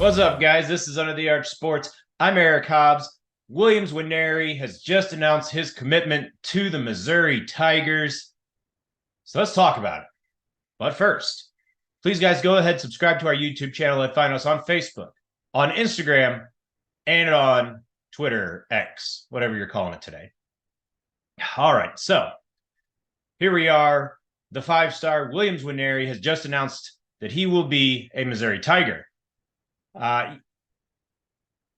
What's up, guys? This is Under the Arch Sports. I'm Eric Hobbs. Nwaneri has just announced his commitment to the Missouri Tigers. So let's talk about it. But first, please, guys, go ahead and subscribe to our YouTube channel and find us on Facebook, on Instagram, and on Twitter, X, whatever you're calling it today. All right, so here we are. The five-star Nwaneri has just announced that he will be a Missouri Tiger.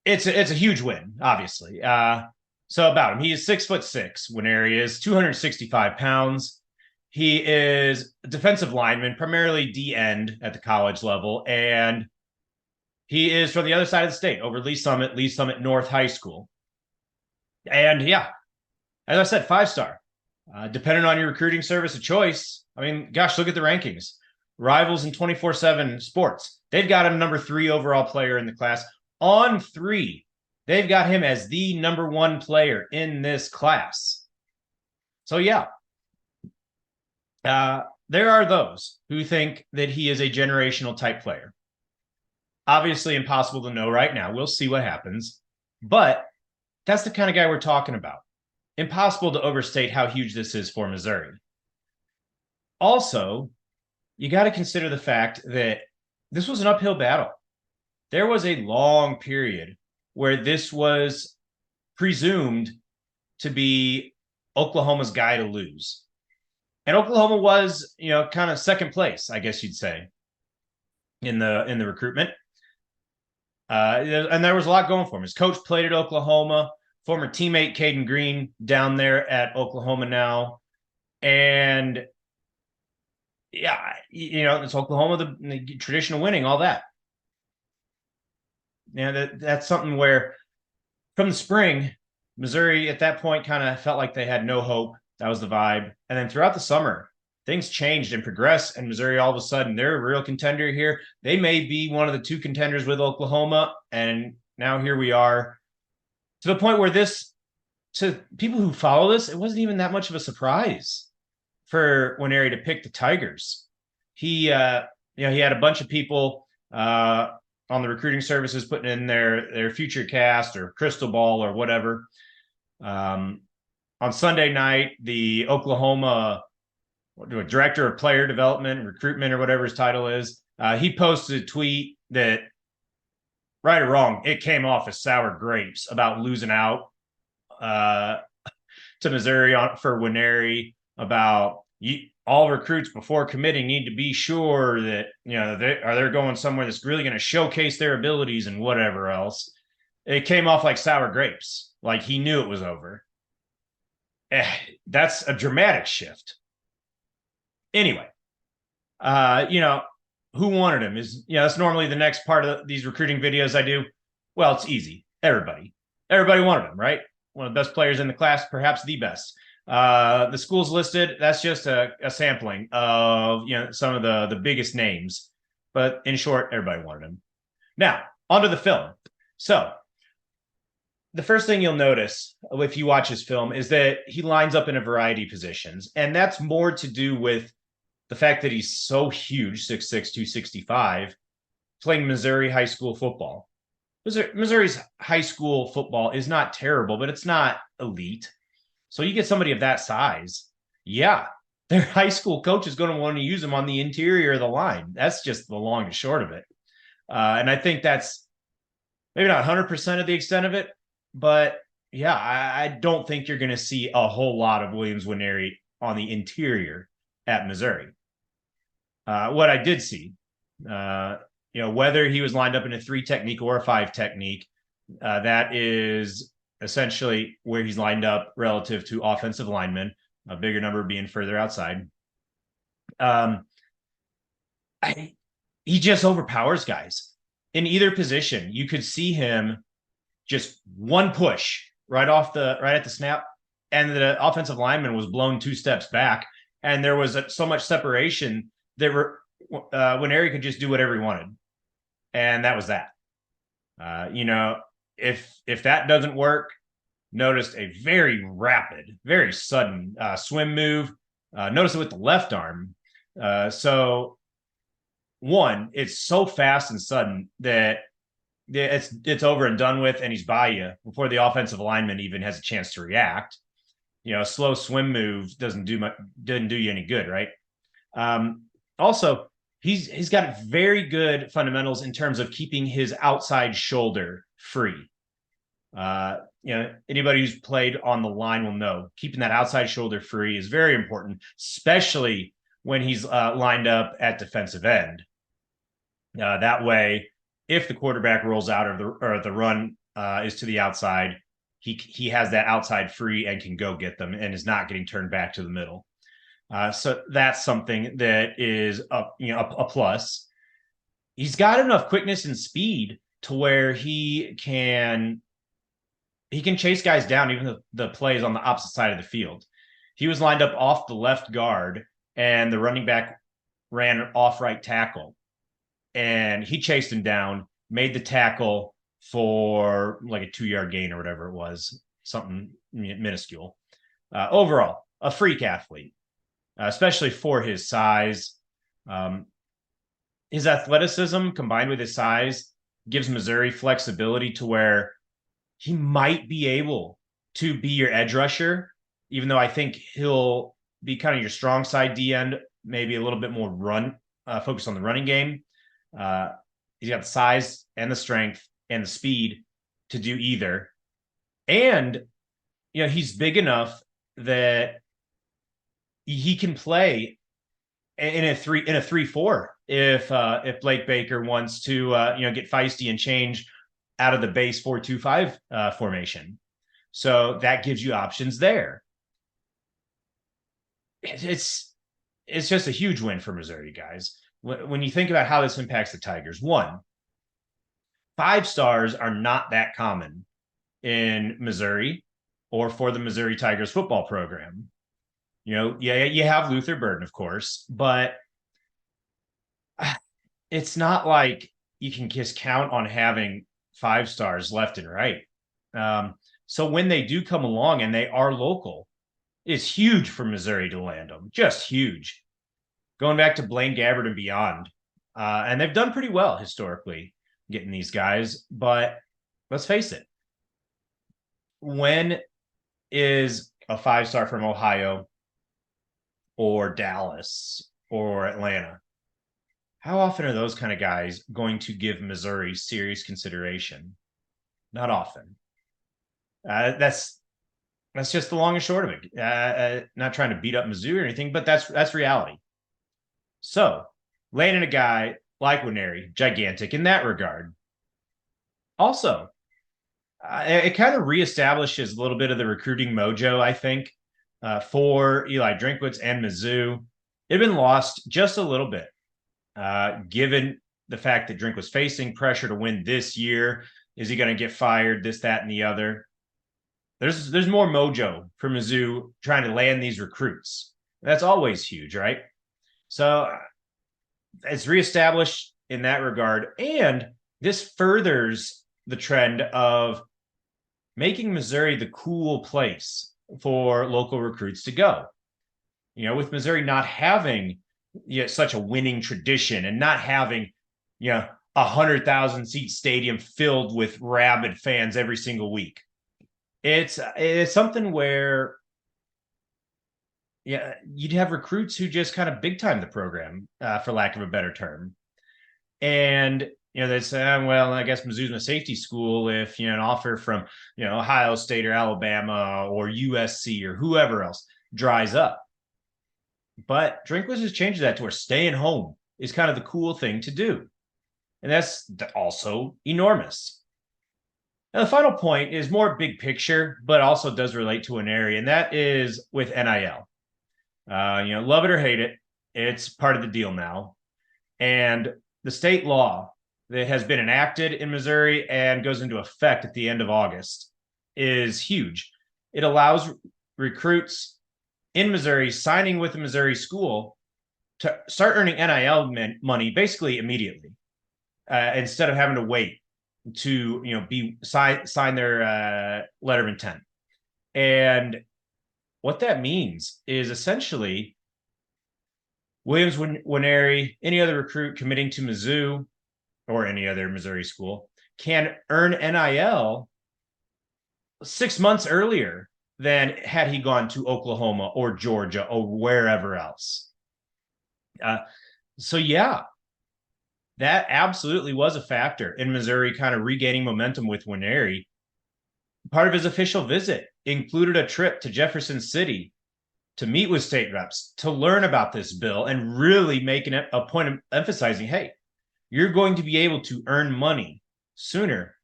It's a huge win, obviously. So about him, he is 6'6". Nwaneri is 265 pounds. He is a defensive lineman, primarily D end at the college level, and he is from the other side of the state, over Lee Summit North High School. And yeah, as I said, five-star. Depending on your recruiting service of choice, I mean, gosh, look at the rankings. Rivals in 24/7 Sports, they've got him number 3 overall player in the class. On 3, they've got him as the number 1 player in this class. So yeah, there are those who think that he is a generational type player. Obviously impossible to know right now. We'll see what happens. But that's the kind of guy we're talking about. Impossible to overstate how huge this is for Missouri. Also, you got to consider the fact that this was an uphill battle. There was a long period where this was presumed to be Oklahoma's guy to lose. And Oklahoma was, kind of second place, I guess you'd say, in the recruitment. And there was a lot going for him. His coach played at Oklahoma, former teammate Caden Green down there at Oklahoma now. And yeah, it's Oklahoma, the tradition of winning, all that. That's something where from the spring, Missouri at that point kind of felt like they had no hope. That was the vibe. And then throughout the summer, things changed and progressed, and Missouri all of a sudden, they're a real contender here. They may be one of the 2 contenders with Oklahoma, and now here we are to the point where to people who follow this, it wasn't even that much of a surprise for Nwaneri to pick the Tigers. He had a bunch of people on the recruiting services putting in their future cast or crystal ball or whatever. On Sunday night, the Oklahoma director of player development, recruitment, or whatever his title is, he posted a tweet that, right or wrong, it came off as sour grapes about losing out to Missouri for Nwaneri, about all recruits before committing need to be sure that they're going somewhere that's really going to showcase their abilities and whatever else. It came off like sour grapes, like he knew it was over. That's a dramatic shift. Anyway, who wanted him is that's normally the next part of these recruiting videos I do. Well, it's easy. Everybody wanted him, right? One of the best players in the class, perhaps the best. The schools listed, that's just a sampling of some of the biggest names, but in short, everybody wanted him. Now, onto the film. So the first thing you'll notice if you watch his film is that he lines up in a variety of positions, and that's more to do with the fact that he's so huge, 6'6", 265, playing Missouri high school football. Missouri's high school football is not terrible, but it's not elite. So you get somebody of that size, yeah, their high school coach is going to want to use them on the interior of the line. That's just the long and short of it. And I think that's maybe not 100% of the extent of it, but yeah, I don't think you're going to see a whole lot of Nwaneri on the interior at Missouri. What I did see, whether he was lined up in a 3 technique or a 5 technique, that is essentially where he's lined up relative to offensive linemen, a bigger number being further outside. He just overpowers guys in either position. You could see him just one push right at the snap, and the offensive lineman was blown 2 steps back, and there was so much separation that Nwaneri could just do whatever he wanted, and that was that. If that doesn't work, noticed a very rapid, very sudden swim move. Notice it with the left arm. So one, it's so fast and sudden that it's over and done with, and he's by you before the offensive lineman even has a chance to react. A slow swim move doesn't do you any good, right? Also, he's got very good fundamentals in terms of keeping his outside shoulder free. Anybody who's played on the line will know keeping that outside shoulder free is very important, especially when he's lined up at defensive end. That way, if the quarterback rolls out or the run is to the outside, he has that outside free and can go get them and is not getting turned back to the middle. So that's something that is a plus. He's got enough quickness and speed to where he can chase guys down, even the plays on the opposite side of the field. He was lined up off the left guard, and the running back ran off right tackle, and he chased him down, made the tackle for like a 2-yard gain or whatever it was, something minuscule. Overall, a freak athlete, especially for his size. His athleticism combined with his size gives Missouri flexibility to where he might be able to be your edge rusher, even though I think he'll be kind of your strong side D end, maybe a little bit more focused on the running game. He's got the size and the strength and the speed to do either. And, he's big enough that he can play in a 3-4 if Blake Baker wants to get feisty and change out of the base 4-2-5 formation. So that gives you options there. It's just a huge win for Missouri, guys. When you think about how this impacts the Tigers, 5 stars are not that common in Missouri or for the Missouri Tigers football program. You have Luther Burden, of course, but it's not like you can just count on having 5 stars left and right. So when they do come along and they are local, it's huge for Missouri to land them, just huge. Going back to Blaine Gabbert and beyond. And they've done pretty well historically getting these guys, but let's face it. When is a 5-star from Ohio or Dallas or Atlanta? How often are those kind of guys going to give Missouri serious consideration? Not often. That's just the long and short of it. Not trying to beat up Mizzou or anything, but that's reality. So landing a guy like Nwaneri, gigantic in that regard. Also, it kind of reestablishes a little bit of the recruiting mojo, I think, for Eli Drinkwitz and Mizzou. It had been lost just a little bit, given the fact that Drink was facing pressure to win this year. Is he going to get fired? This, that, and the other. There's more mojo for Mizzou trying to land these recruits. That's always huge, right? So it's reestablished in that regard. And this furthers the trend of making Missouri the cool place for local recruits to go. With Missouri not having such a winning tradition and not having, 100,000 seat stadium filled with rabid fans every single week. It's something where, you'd have recruits who just kind of big time the program, for lack of a better term. And, they say, well, I guess Mizzou's my safety school if, an offer from, Ohio State or Alabama or USC or whoever else dries up. But Drinkwitz has changed that to where staying home is kind of the cool thing to do. And that's also enormous. Now, the final point is more big picture, but also does relate to an area, and that is with NIL. Love it or hate it, it's part of the deal now. And the state law that has been enacted in Missouri and goes into effect at the end of August is huge. It allows recruits in Missouri signing with a Missouri school to start earning NIL money basically immediately, instead of having to wait to sign their letter of intent. And what that means is essentially Nwaneri, any other recruit committing to Mizzou or any other Missouri school can earn NIL 6 months earlier than had he gone to Oklahoma or Georgia or wherever else. So yeah, that absolutely was a factor in Missouri kind of regaining momentum with Nwaneri. Part of his official visit included a trip to Jefferson City to meet with state reps, to learn about this bill, and really making it a point of emphasizing, hey, you're going to be able to earn money sooner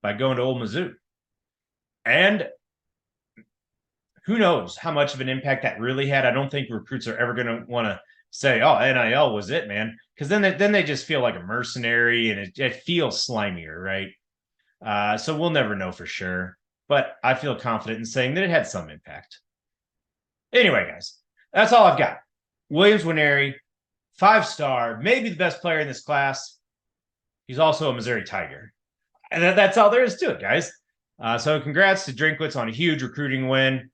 by going to Old Mizzou. And who knows how much of an impact that really had. I don't think recruits are ever going to want to say, oh, NIL was it, man. Because then they just feel like a mercenary, and it feels slimier, right? So we'll never know for sure. But I feel confident in saying that it had some impact. Anyway, guys, that's all I've got. Williams Nwaneri, 5-star, maybe the best player in this class. He's also a Missouri Tiger. And that's all there is to it, guys. So congrats to Drinkwitz on a huge recruiting win.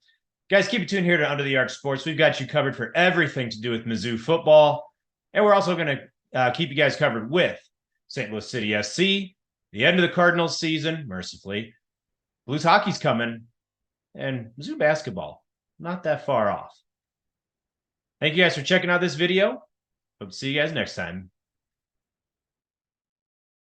Guys, keep it tuned here to Under the Arc Sports. We've got you covered for everything to do with Mizzou football. And we're also going to keep you guys covered with St. Louis City SC, the end of the Cardinals season, mercifully. Blues hockey's coming, and Mizzou basketball, not that far off. Thank you guys for checking out this video. Hope to see you guys next time.